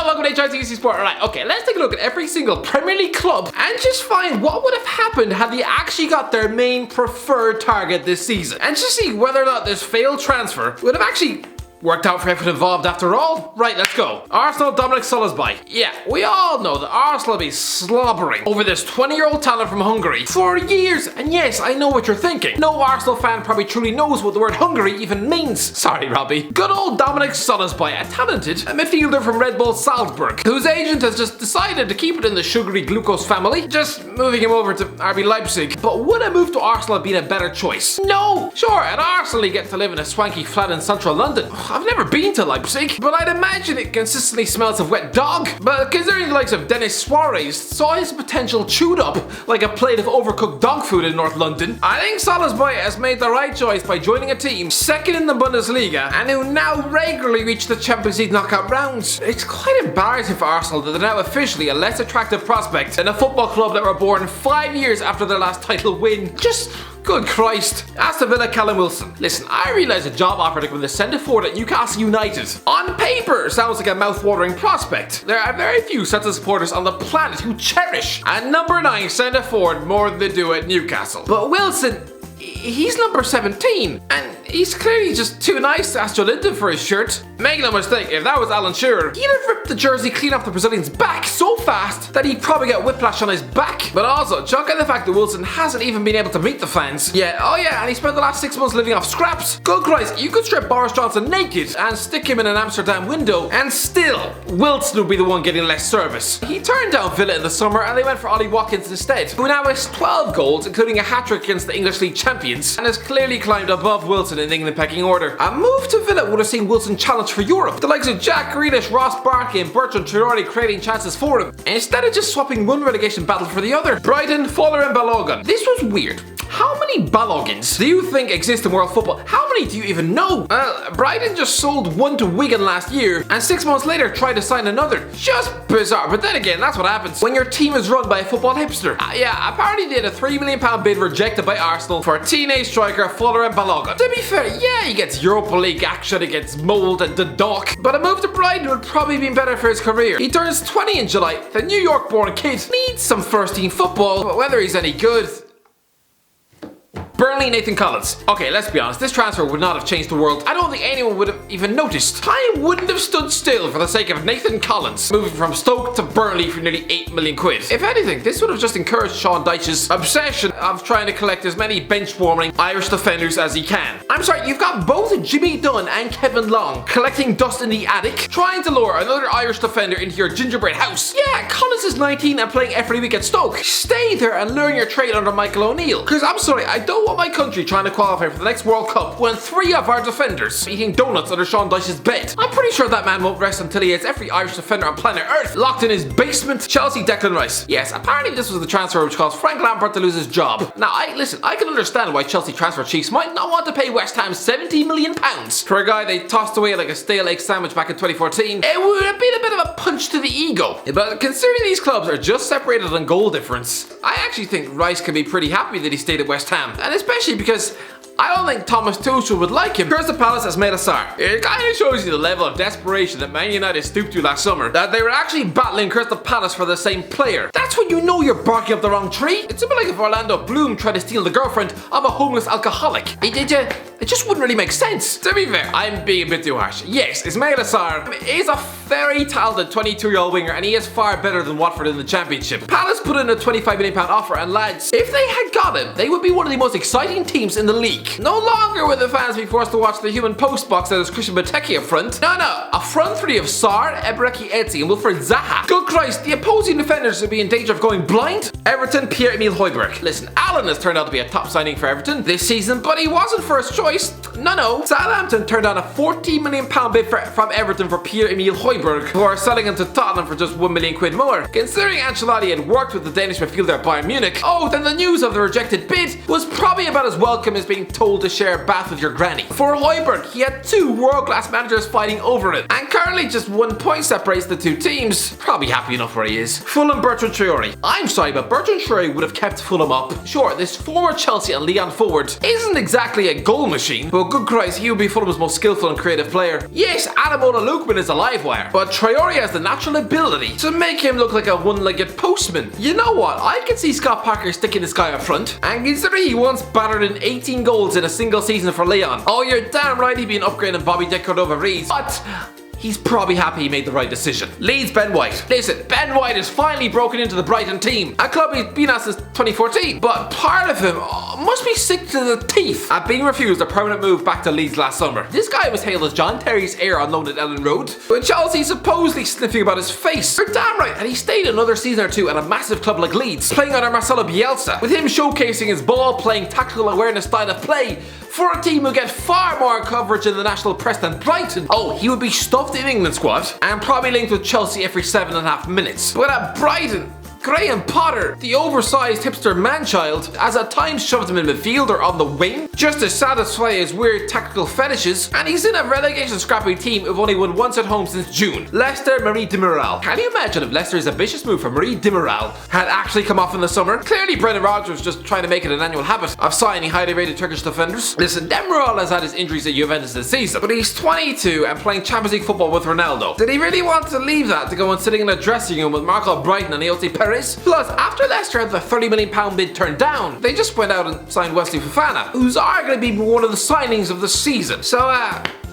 Hello, welcome to HITC Sport. Alright, okay, let's take a look at every single Premier League club and just find what would have happened had they actually got their main preferred target this season. And just see whether or not this failed transfer would have actually worked out for everyone involved after all. Right, let's go. Arsenal, Dominic Solasby. Yeah, we all know that Arsenal will be slobbering over this 20-year-old talent from Hungary for years. And yes, I know what you're thinking. No Arsenal fan probably truly knows what the word Hungary even means. Sorry, Robbie. Good old Dominic Solasby, a talented midfielder from Red Bull Salzburg, whose agent has just decided to keep it in the sugary glucose family, just moving him over to RB Leipzig. But would a move to Arsenal have been a better choice? No! Sure, at Arsenal you get to live in a swanky flat in central London. I've never been to Leipzig, but I'd imagine it consistently smells of wet dog. But considering the likes of Denis Suarez saw his potential chewed up like a plate of overcooked dog food in North London, I think Solasby has made the right choice by joining a team second in the Bundesliga and who now regularly reach the Champions League knockout rounds. It's quite embarrassing for Arsenal that they're now officially a less attractive prospect than a football club that were born 5 years after their last title win. Just good Christ. Aston Villa, Callum Wilson. Listen, I realise a job offer to come in the centre forward at Newcastle United on paper sounds like a mouth-watering prospect. There are very few sets of supporters on the planet who cherish a number 9 centre forward more than they do at Newcastle. But Wilson, he's number 17, and he's clearly just too nice to Astro Linton for his shirt. Make no mistake, if that was Alan Shearer, he'd have ripped the jersey clean off the Brazilian's back so fast that he'd probably get whiplash on his back. But also, chuck in the fact that Wilson hasn't even been able to meet the fans. Yeah, oh yeah, and he spent the last 6 months living off scraps. Good Christ, you could strip Boris Johnson naked and stick him in an Amsterdam window, and still, Wilson would be the one getting less service. He turned down Villa in the summer and they went for Ollie Watkins instead, who now has 12 goals, including a hat-trick against the English League champions, and has clearly climbed above Wilson in the England pecking order. A move to Villa would have seen Wilson challenge for Europe, the likes of Jack Grealish, Ross Barkley and Bertrand Traore creating chances for him, instead of just swapping one relegation battle for the other. Brighton, Fulham and Balogun. This was weird. How many Balogans do you think exist in world football? How many do you even know? Well, Brighton just sold one to Wigan last year and 6 months later tried to sign another. Just bizarre, but then again, that's what happens when your team is run by a football hipster. Yeah, apparently they had a £3 million bid rejected by Arsenal for a teenage striker Fuller and Balogun. To be fair, yeah, he gets Europa League action against Mold and Dundalk, but a move to Brighton would probably been better for his career. He turns 20 in July. The New York-born kid needs some first-team football, but whether he's any good... Burnley, Nathan Collins. Okay, let's be honest, this transfer would not have changed the world. I don't think anyone would have even noticed. Time wouldn't have stood still for the sake of Nathan Collins, moving from Stoke to Burnley for nearly 8 million quid. If anything, this would have just encouraged Sean Dyche's obsession of trying to collect as many bench-warming Irish defenders as he can. I'm sorry, you've got both Jimmy Dunn and Kevin Long collecting dust in the attic, trying to lure another Irish defender into your gingerbread house. Yeah, Collins is 19 and playing every week at Stoke. Stay there and learn your trade under Michael O'Neill. Because I'm sorry, I don't want my country trying to qualify for the next World Cup when 3 of our defenders eating donuts under Sean Dyche's bed. I'm pretty sure that man won't rest until he has every Irish defender on planet Earth locked in his basement. Chelsea, Declan Rice. Yes, apparently this was the transfer which caused Frank Lampard to lose his job. Now, I can understand why Chelsea transfer chiefs might not want to pay West Ham £70 million for a guy they tossed away like a stale egg sandwich back in 2014. It would have been a bit of a punch to the ego. But considering these clubs are just separated on goal difference, I actually think Rice can be pretty happy that he stayed at West Ham. And especially because I don't think Thomas Tuchel would like him. Crystal Palace has made a Sarr. It kind of shows you the level of desperation that Man United stooped to last summer, that they were actually battling Crystal Palace for the same player. That's when you know you're barking up the wrong tree. It's a bit like if Orlando Bloom tried to steal the girlfriend of a homeless alcoholic. It just wouldn't really make sense. To be fair, I'm being a bit too harsh. Yes, Ismaila Sarr is a very talented 22-year-old winger and he is far better than Watford in the Championship. Palace put in a £25 million offer and lads, if they had got him, they would be one of the most exciting teams in the league. No longer would the fans be forced to watch the human post box that is Christian Benteke up front. No, a front three of Sarr, Ebreki Eze and Wilfred Zaha. Good Christ, the opposing defenders would be in danger of going blind. Everton, Pierre-Emile Højbjerg. Listen, Allen has turned out to be a top signing for Everton this season, but he wasn't first choice. No. Southampton turned down a £40 million bid from Everton for Pierre-Emile Højbjerg, who are selling him to Tottenham for just £1 million more. Considering Ancelotti had worked with the Danish midfielder at Bayern Munich, then the news of the rejected bid was probably about as welcome as being told to share a bath with your granny. For Højbjerg, he had 2 world-class managers fighting over it, and currently just 1 point separates the 2 teams. Probably happy enough where he is. Fulham, Bertrand Traore. I'm sorry, but Bertrand Traore would have kept Fulham up. Sure, this former Chelsea and Lyon forward isn't exactly a goal machine, but But good Christ, he would be Fulham's most skillful and creative player. Yes, Ademola Lookman is a live wire, but Traore has the natural ability to make him look like a one-legged postman. You know what? I can see Scott Parker sticking this guy up front, and considering he once battered in 18 goals in a single season for Leon. Oh, you're damn right he'd be an upgrade on Bobby De Cordova-Reid, but he's probably happy he made the right decision. Leeds Ben White. Listen, Ben White has finally broken into the Brighton team, a club he's been at since 2014. But part of him must be sick to the teeth at being refused a permanent move back to Leeds last summer. This guy was hailed as John Terry's heir on loan at Ellen Road, with Chelsea supposedly sniffing about his face. You're damn right, and he stayed another season or two at a massive club like Leeds, playing under Marcelo Bielsa, with him showcasing his ball-playing, tactical awareness style of play for a team who get far more coverage in the national press than Brighton. Oh, he would be stuffed in England squad and probably linked with Chelsea every 7.5 minutes. But at Brighton, Graham Potter, the oversized hipster man-child, has at times shoved him in midfield or on the wing just to satisfy his weird tactical fetishes, and he's in a relegation scrappy team who've only won once at home since June. Leicester Marie Demiral. Can you imagine if Leicester's ambitious move for Marie Demiral had actually come off in the summer? Clearly Brendan Rodgers was just trying to make it an annual habit of signing highly rated Turkish defenders. Listen, Demiral has had his injuries at Juventus this season, but he's 22 and playing Champions League football with Ronaldo. Did he really want to leave that to go and sitting in a dressing room with Marco Brighton and Eote Perez? Plus, after Leicester had the £30 million bid turned down, they just went out and signed Wesley Fofana, who's arguably one of the signings of the season. So,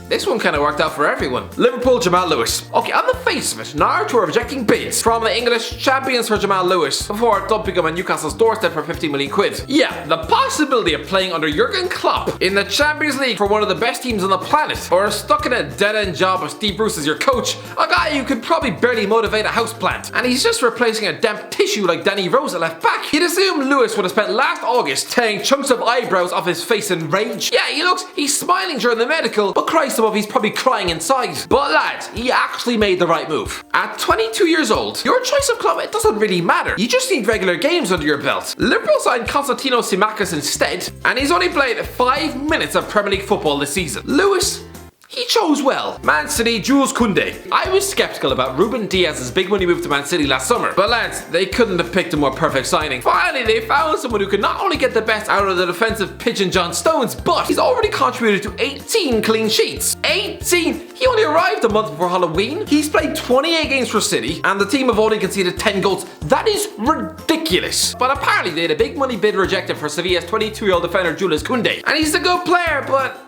this one kind of worked out for everyone. Liverpool, Jamal Lewis. Okay, on the face of it, Norwich were rejecting bids from the English champions for Jamal Lewis before dumping him on Newcastle's doorstep for 50 million quid. Yeah, the possibility of playing under Jurgen Klopp in the Champions League for one of the best teams on the planet, or stuck in a dead-end job with Steve Bruce as your coach, a guy who could probably barely motivate a houseplant, and he's just replacing a damp tissue like Danny Rose at left back. You'd assume Lewis would have spent last August tearing chunks of eyebrows off his face in rage. Yeah, he's smiling during the medical, but Christ above, he's probably crying inside. But lads, he actually made the right move. At 22 years old, your choice of club, it doesn't really matter. You just need regular games under your belt. Liverpool signed Konstantino Simakis instead, and he's only played 5 minutes of Premier League football this season. Lewis, he chose well. Man City, Jules Koundé. I was skeptical about Ruben Diaz's big money move to Man City last summer, but lads, they couldn't have picked a more perfect signing. Finally, they found someone who could not only get the best out of the defensive pigeon John Stones, but he's already contributed to 18 clean sheets. 18! He only arrived a month before Halloween. He's played 28 games for City, and the team have only conceded 10 goals. That is ridiculous. But apparently, they had a big money bid rejected for Sevilla's 22-year-old defender Jules Koundé. And he's a good player, but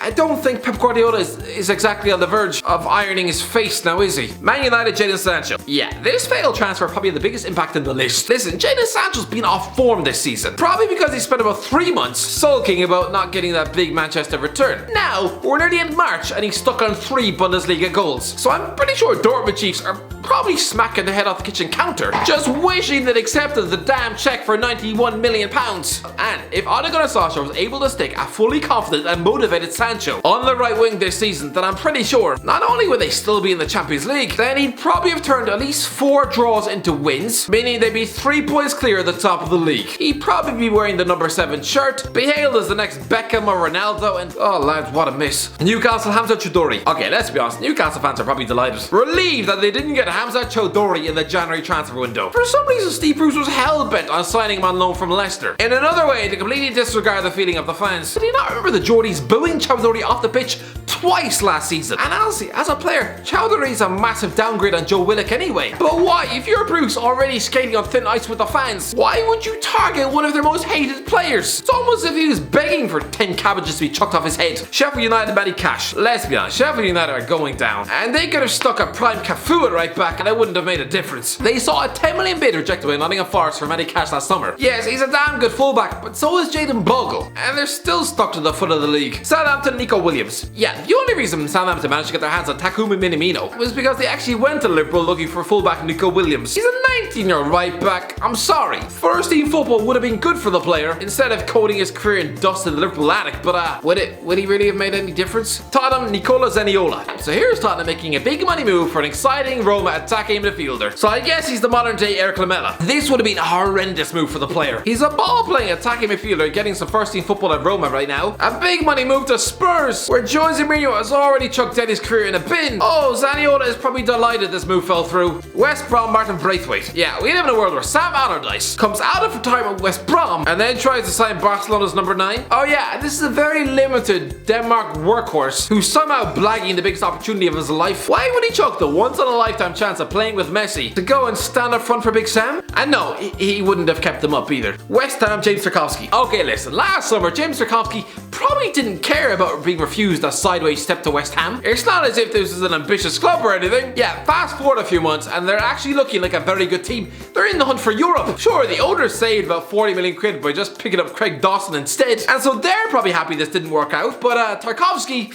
I don't think Pep Guardiola is exactly on the verge of ironing his face now, is he? Man United, Jadon Sancho. Yeah, this failed transfer probably the biggest impact in the list. Listen, Jadon Sancho's been off form this season, probably because he spent about 3 months sulking about not getting that big Manchester return. Now, we're nearly in March and he's stuck on 3 Bundesliga goals. So I'm pretty sure Dortmund Chiefs are probably smacking their head off the kitchen counter, just wishing they'd accepted the damn check for £91 million. And if Ole Gunnar Solskjaer was able to stick a fully confident and motivated Sancho on the right wing this season, then I'm pretty sure not only would they still be in the Champions League, then he'd probably have turned at least 4 draws into wins, meaning they'd be 3 points clear at the top of the league. He'd probably be wearing the number 7 shirt, be hailed as the next Beckham or Ronaldo, and oh lads, what a miss. Newcastle, Hamza Choudhury. Okay, let's be honest, Newcastle fans are probably delighted, relieved that they didn't get Hamza Choudhury in the January transfer window. For some reason, Steve Bruce was hell-bent on signing him on loan from Leicester. In another way, to completely disregard the feeling of the fans, did he not remember the Geordies booing Choudhury off the pitch twice last season? And honestly, as a player, Choudhury's a massive downgrade on Joe Willock anyway. But why, if you're Bruce already skating on thin ice with the fans, why would you target one of their most hated players? It's almost as if he was begging for 10 cabbages to be chucked off his head. Sheffield United, Matty Cash. Let's be honest, Sheffield United are going down, and they could have stuck a prime Cafu at right back and it wouldn't have made a difference. They saw a 10 million bid rejected by Nottingham Forest for Matty Cash last summer. Yes, he's a damn good fullback, but so is Jayden Bogle, and they're still stuck to the foot of the league. Southampton, Nico Williams. Yeah, the only reason Southampton managed to get their hands on Takuma Minamino was because they actually went to Liverpool looking for fullback Nico Williams. He's a 19-year-old right back. I'm sorry. First team football would have been good for the player instead of coating his career in dust in the Liverpool attic, but would he really have made any difference? Tottenham, Nicola Zaniolo. So here's Tottenham making a big money move for an exciting Roma attacking midfielder. So I guess he's the modern day Eric Lamela. This would have been a horrendous move for the player. He's a ball-playing attacking midfielder getting some first team football at Roma right now. A big money move to Spurs, where Jose Jose Mourinho has already chucked Eddie's career in a bin. Oh, Zaniolo is probably delighted this move fell through. West Brom, Martin Braithwaite. Yeah, we live in a world where Sam Allardyce comes out of retirement with West Brom and then tries to sign Barcelona's number 9. Oh yeah, and this is a very limited Denmark workhorse who's somehow blagging the biggest opportunity of his life. Why would he chuck the once-in-a-lifetime chance of playing with Messi to go and stand up front for Big Sam? And no, he wouldn't have kept them up either. West Ham, James Tarkowski. Okay, listen, last summer James Tarkowski probably didn't care about being refused a sideways step to West Ham. It's not as if this is an ambitious club or anything. Yeah, fast forward a few months and they're actually looking like a very good team. They're in the hunt for Europe. Sure, the owners saved about 40 million quid by just picking up Craig Dawson instead, and so they're probably happy this didn't work out, but Tarkowski,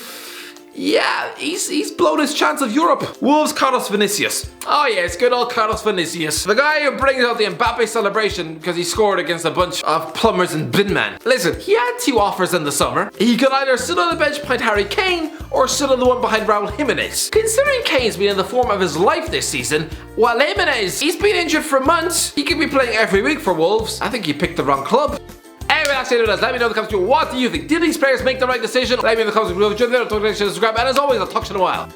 yeah, he's blown his chance of Europe. Wolves, Carlos Vinicius. Oh yeah, it's good old Carlos Vinicius. The guy who brings out the Mbappe celebration because he scored against a bunch of plumbers and binmen. Listen, he had 2 offers in the summer. He could either sit on the bench behind Harry Kane or sit on the one behind Raul Jimenez. Considering Kane's been in the form of his life this season, while Jimenez, he's been injured for months. He could be playing every week for Wolves. I think you picked the wrong club. Anyway, that's it. Let me know in the comments below, what do you think? Did these players make the right decision? Let me know in the comments below. Subscribe, and as always, I'll talk to you in a while.